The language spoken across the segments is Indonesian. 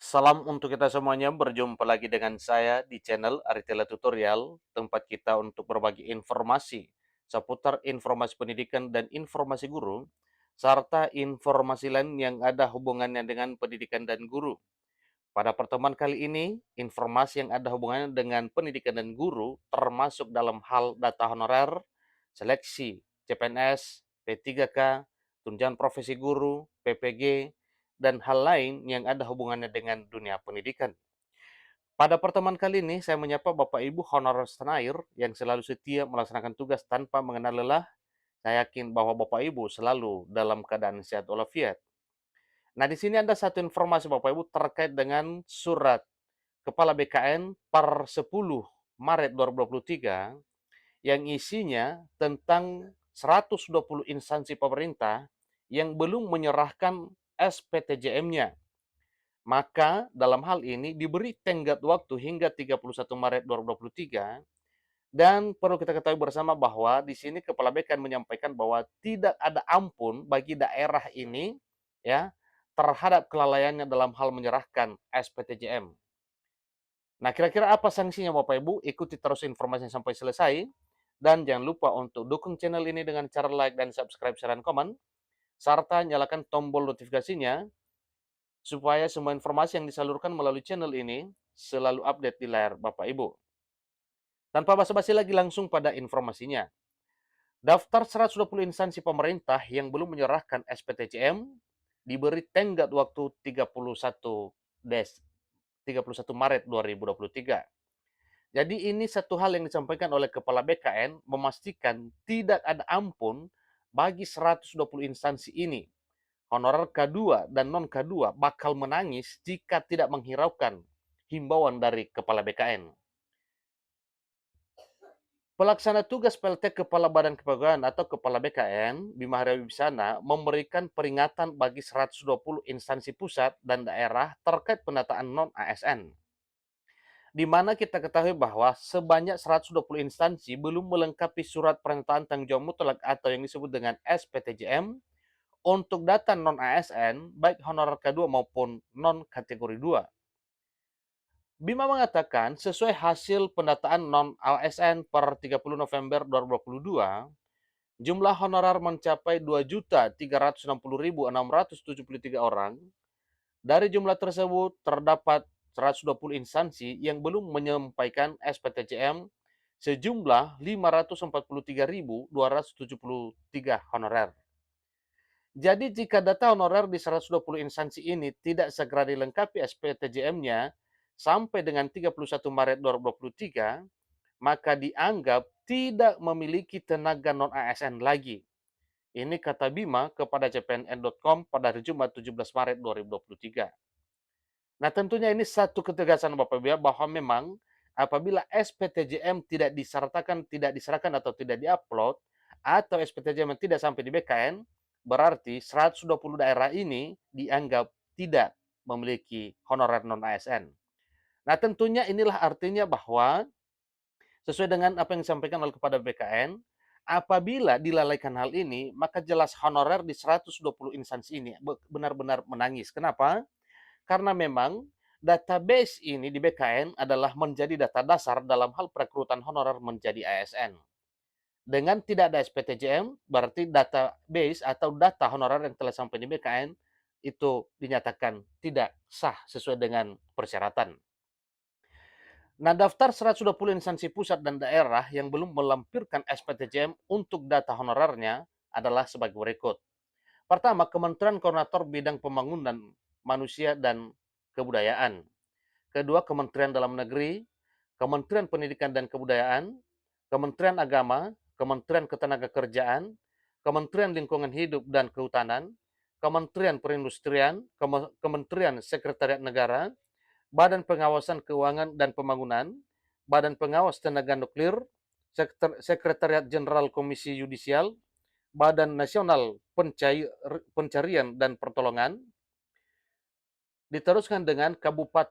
Salam untuk kita semuanya, berjumpa lagi dengan saya di channel Aritela Tutorial, tempat kita untuk berbagi informasi seputar informasi pendidikan dan informasi guru, serta informasi lain yang ada hubungannya dengan pendidikan dan guru. Pada pertemuan kali ini, informasi yang ada hubungannya dengan pendidikan dan guru, termasuk dalam hal data honorer, seleksi, CPNS, P3K, tunjangan profesi guru, PPG, dan hal lain yang ada hubungannya dengan dunia pendidikan. Pada pertemuan kali ini, saya menyapa Bapak Ibu honorer senair yang selalu setia melaksanakan tugas tanpa mengenal lelah. Saya yakin bahwa Bapak Ibu selalu dalam keadaan sehat walafiat. Nah, di sini ada satu informasi Bapak Ibu terkait dengan surat Kepala BKN per 10 Maret 2023 yang isinya tentang 120 instansi pemerintah yang belum menyerahkan SPTJM-nya. Maka dalam hal ini diberi tenggat waktu hingga 31 Maret 2023 dan perlu kita ketahui bersama bahwa di sini Kepala BKN menyampaikan bahwa tidak ada ampun bagi daerah ini ya terhadap kelalaiannya dalam hal menyerahkan SPTJM. Nah, kira-kira apa sanksinya Bapak Ibu? Ikuti terus informasinya sampai selesai. Dan jangan lupa untuk dukung channel ini dengan cara like dan subscribe, share, dan komen. Serta nyalakan tombol notifikasinya supaya semua informasi yang disalurkan melalui channel ini selalu update di layar Bapak Ibu. Tanpa basa-basi lagi langsung pada informasinya. Daftar 120 instansi pemerintah yang belum menyerahkan SPTJM diberi tenggat waktu 31 Maret 2023. Jadi ini satu hal yang disampaikan oleh Kepala BKN memastikan tidak ada ampun bagi 120 instansi ini. Honorer K2 dan non K2 bakal menangis jika tidak menghiraukan himbauan dari Kepala BKN. Pelaksana tugas PLT Kepala Badan Kepegawaian atau Kepala BKN, Bima Arya Wibisana, memberikan peringatan bagi 120 instansi pusat dan daerah terkait pendataan non-ASN. Di mana kita ketahui bahwa sebanyak 120 instansi belum melengkapi surat pernyataan tanggung jawab mutlak atau yang disebut dengan SPTJM untuk data non-ASN, baik honorer K2 maupun non-kategori 2. Bima mengatakan, sesuai hasil pendataan non-ASN per 30 November 2022, jumlah honorer mencapai 2.360.673 orang. Dari jumlah tersebut, terdapat 120 instansi yang belum menyampaikan SPTJM sejumlah 543.273 honorer. Jadi jika data honorer di 120 instansi ini tidak segera dilengkapi SPTJM-nya sampai dengan 31 Maret 2023, maka dianggap tidak memiliki tenaga non-ASN lagi. Ini kata Bima kepada cpnn.com pada hari Jumat 17 Maret 2023. Nah, tentunya ini satu ketegasan Bapak Ibu ya, bahwa memang apabila SPTJM tidak disertakan, tidak diserahkan atau tidak diupload, atau SPTJM tidak sampai di BKN, berarti 120 daerah ini dianggap tidak memiliki honorer non-ASN. Nah, tentunya inilah artinya bahwa sesuai dengan apa yang disampaikan oleh kepada BKN, apabila dilalaikan hal ini, maka jelas honorer di 120 instansi ini benar-benar menangis. Kenapa? Karena memang database ini di BKN adalah menjadi data dasar dalam hal perekrutan honorer menjadi ASN. Dengan tidak ada SPTJM, berarti database atau data honorer yang telah sampai di BKN itu dinyatakan tidak sah sesuai dengan persyaratan. Nah, daftar 120 instansi pusat dan daerah yang belum melampirkan SPTJM untuk data honorernya adalah sebagai berikut. Pertama, Kementerian Koordinator Bidang Pembangunan Manusia dan Kebudayaan. Kedua, Kementerian Dalam Negeri, Kementerian Pendidikan dan Kebudayaan, Kementerian Agama, Kementerian Ketenagakerjaan, Kementerian Lingkungan Hidup dan Kehutanan, Kementerian Perindustrian, Kementerian Sekretariat Negara, Badan Pengawasan Keuangan dan Pembangunan, Badan Pengawas Tenaga Nuklir, Sekretariat Jenderal Komisi Yudisial, Badan Nasional Pencarian dan Pertolongan, diteruskan dengan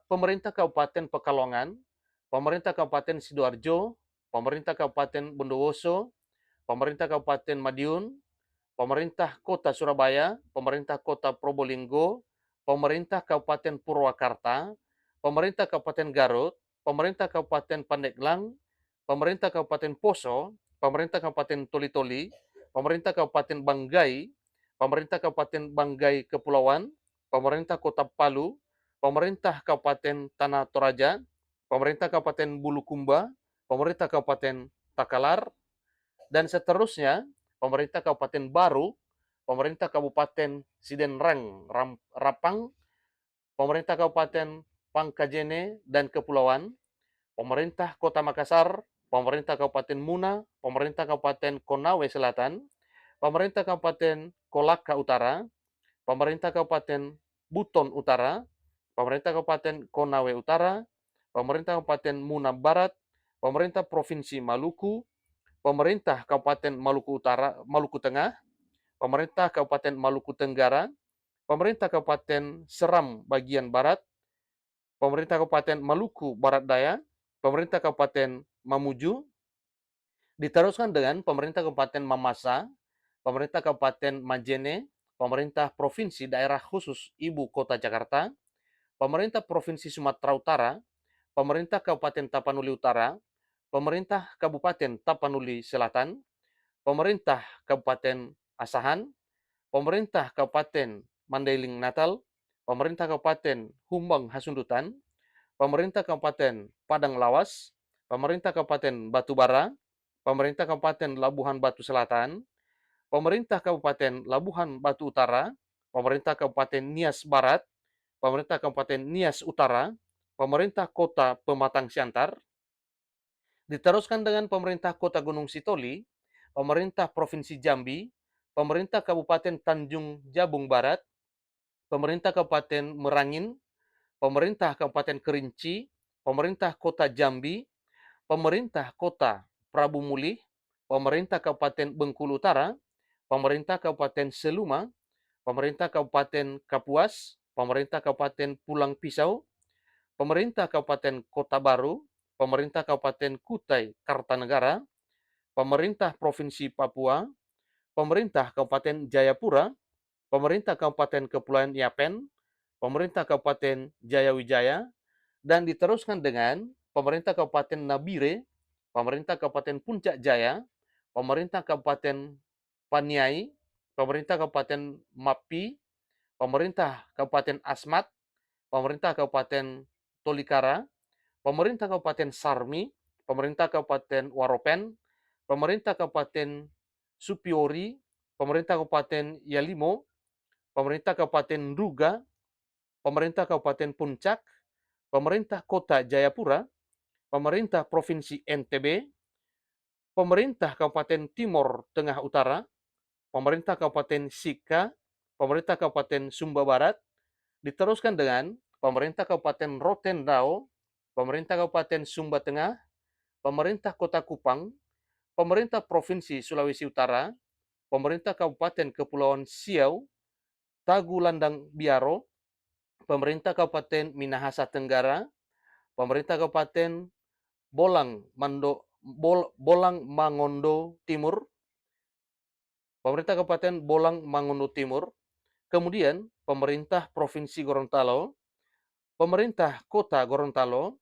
Pemerintah Kabupaten Pekalongan, Pemerintah Kabupaten Sidoarjo, Pemerintah Kabupaten Bondowoso, Pemerintah Kabupaten Madiun, Pemerintah Kota Surabaya, Pemerintah Kota Probolinggo, pemerintah Kabupaten Purwakarta, pemerintah Kabupaten Garut, pemerintah Kabupaten Pandeglang, pemerintah Kabupaten Poso, pemerintah Kabupaten Toli-Toli, pemerintah Kabupaten Banggai, pemerintah Kabupaten Banggai Kepulauan, pemerintah Kota Palu, pemerintah Kabupaten Tanah Toraja, pemerintah Kabupaten Bulukumba, pemerintah Kabupaten Takalar, dan seterusnya, pemerintah Kabupaten Baru, pemerintah Kabupaten Sidenrang, Rapang, pemerintah Kabupaten Pangkajene dan Kepulauan, pemerintah Kota Makassar, pemerintah Kabupaten Muna, pemerintah Kabupaten Konawe Selatan, pemerintah Kabupaten Kolaka Utara, pemerintah Kabupaten Buton Utara, pemerintah Kabupaten Konawe Utara, pemerintah Kabupaten Muna Barat, pemerintah Provinsi Maluku, pemerintah Kabupaten Maluku Utara, Maluku Tengah, pemerintah Kabupaten Maluku Tenggara, pemerintah Kabupaten Seram bagian barat, pemerintah Kabupaten Maluku Barat Daya, pemerintah Kabupaten Mamuju, diteruskan dengan pemerintah Kabupaten Mamasa, pemerintah Kabupaten Majene, pemerintah Provinsi Daerah Khusus Ibu Kota Jakarta, pemerintah Provinsi Sumatera Utara, pemerintah Kabupaten Tapanuli Utara, pemerintah Kabupaten Tapanuli Selatan, pemerintah Kabupaten Asahan, pemerintah Kabupaten Mandailing Natal, pemerintah Kabupaten Humbang Hasundutan, pemerintah Kabupaten Padang Lawas, pemerintah Kabupaten Batubara, pemerintah Kabupaten Labuhan Batu Selatan, pemerintah Kabupaten Labuhan Batu Utara, pemerintah Kabupaten Nias Barat, pemerintah Kabupaten Nias Utara, pemerintah Kota Pematang Siantar, diteruskan dengan pemerintah Kota Gunung Sitoli, pemerintah Provinsi Jambi, pemerintah Kabupaten Tanjung Jabung Barat, pemerintah Kabupaten Merangin, pemerintah Kabupaten Kerinci, pemerintah Kota Jambi, pemerintah Kota Prabu Mulih, pemerintah Kabupaten Bengkulu Utara, pemerintah Kabupaten Seluma, pemerintah Kabupaten Kapuas, pemerintah Kabupaten Pulang Pisau, pemerintah Kabupaten Kota Baru, pemerintah Kabupaten Kutai Kartanegara, pemerintah Provinsi Papua, pemerintah Kabupaten Jayapura, pemerintah Kabupaten Kepulauan Yapen, pemerintah Kabupaten Jayawijaya, dan diteruskan dengan pemerintah Kabupaten Nabire, pemerintah Kabupaten Puncak Jaya, pemerintah Kabupaten Paniai, pemerintah Kabupaten Mapi, pemerintah Kabupaten Asmat, pemerintah Kabupaten Tolikara, pemerintah Kabupaten Sarmi, pemerintah Kabupaten Waropen, pemerintah Kabupaten Supiori, pemerintah Kabupaten Yalimo, pemerintah Kabupaten Nduga, pemerintah Kabupaten Puncak, pemerintah Kota Jayapura, pemerintah Provinsi NTB, pemerintah Kabupaten Timor Tengah Utara, pemerintah Kabupaten Sika, pemerintah Kabupaten Sumba Barat, diteruskan dengan pemerintah Kabupaten Rotendao, pemerintah Kabupaten Sumba Tengah, pemerintah Kota Kupang, pemerintah Provinsi Sulawesi Utara, pemerintah Kabupaten Kepulauan Siau, Tagulandang Biaro, pemerintah Kabupaten Minahasa Tenggara, pemerintah Kabupaten Bolang Mangondo Timur, pemerintah Kabupaten Bolang Mangondo Timur, kemudian pemerintah Provinsi Gorontalo, pemerintah Kota Gorontalo,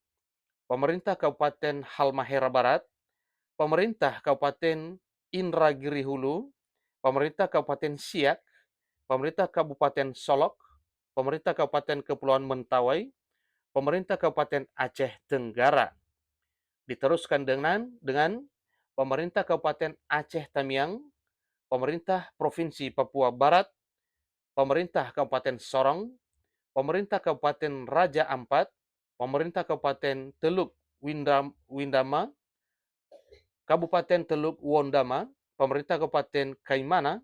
pemerintah Kabupaten Halmahera Barat, pemerintah Kabupaten Indragiri Hulu, pemerintah Kabupaten Siak, pemerintah Kabupaten Solok, pemerintah Kabupaten Kepulauan Mentawai, pemerintah Kabupaten Aceh Tenggara. Diteruskan dengan pemerintah Kabupaten Aceh Tamiang, pemerintah Provinsi Papua Barat, pemerintah Kabupaten Sorong, pemerintah Kabupaten Raja Ampat, pemerintah Kabupaten Teluk Windama, Kabupaten Teluk Wondama, pemerintah Kabupaten Kaimana,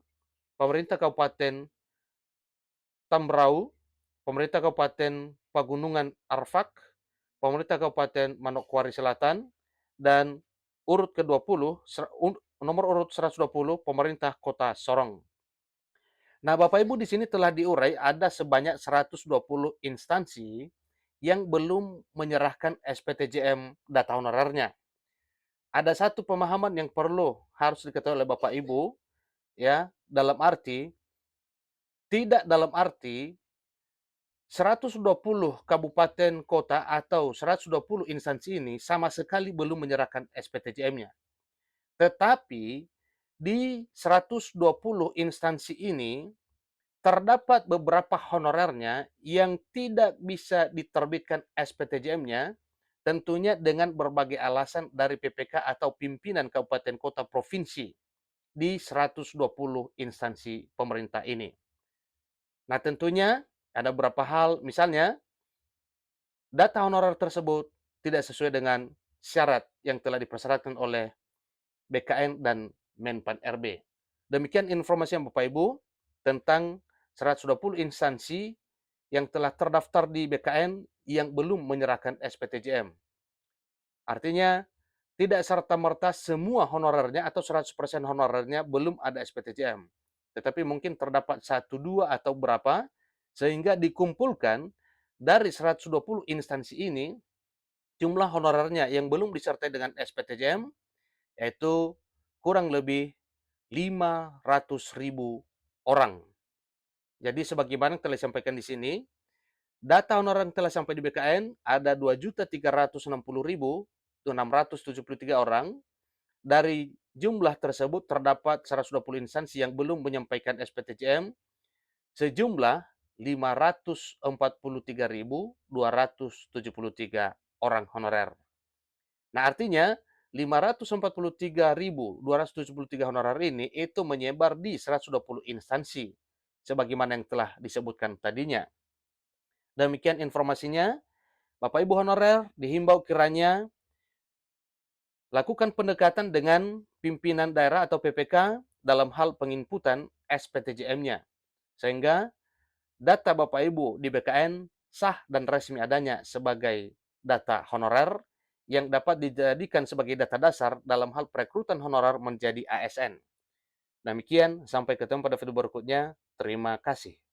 pemerintah Kabupaten Tambrau, pemerintah Kabupaten Pagunungan Arfak, pemerintah Kabupaten Manokwari Selatan, dan urut ke-20, nomor urut 120, pemerintah Kota Sorong. Nah, Bapak Ibu, di sini telah diurai ada sebanyak 120 instansi yang belum menyerahkan SPTJM data honorernya. Ada satu pemahaman yang harus diketahui oleh Bapak Ibu, ya, dalam arti 120 kabupaten kota atau 120 instansi ini sama sekali belum menyerahkan SPTJM-nya. Tetapi di 120 instansi ini terdapat beberapa honorernya yang tidak bisa diterbitkan SPTJM-nya, tentunya dengan berbagai alasan dari PPK atau pimpinan kabupaten kota provinsi di 120 instansi pemerintah ini. Nah, tentunya ada beberapa hal, misalnya data honorer tersebut tidak sesuai dengan syarat yang telah dipersyaratkan oleh BKN dan Menpan RB. Demikian informasi yang Bapak Ibu tentang 120 instansi yang telah terdaftar di BKN yang belum menyerahkan SPTJM. Artinya, tidak serta-merta semua honorernya atau 100% honorernya belum ada SPTJM. Tetapi mungkin terdapat satu, dua, atau berapa, sehingga dikumpulkan dari 120 instansi ini, jumlah honorernya yang belum disertai dengan SPTJM, yaitu kurang lebih 500.000 orang. Jadi sebagaimana telah disampaikan di sini, data honorer yang telah sampai di BKN ada 2.360.673 orang. Dari jumlah tersebut terdapat 120 instansi yang belum menyampaikan SPTJM sejumlah 543.273 orang honorer. Nah, artinya 543.273 honorer ini itu menyebar di 120 instansi sebagaimana yang telah disebutkan tadinya. Demikian informasinya. Bapak Ibu honorer dihimbau kiranya lakukan pendekatan dengan pimpinan daerah atau PPK dalam hal penginputan SPTJM-nya. Sehingga data Bapak Ibu di BKN sah dan resmi adanya sebagai data honorer yang dapat dijadikan sebagai data dasar dalam hal perekrutan honorer menjadi ASN. Demikian, sampai ketemu pada video berikutnya. Terima kasih.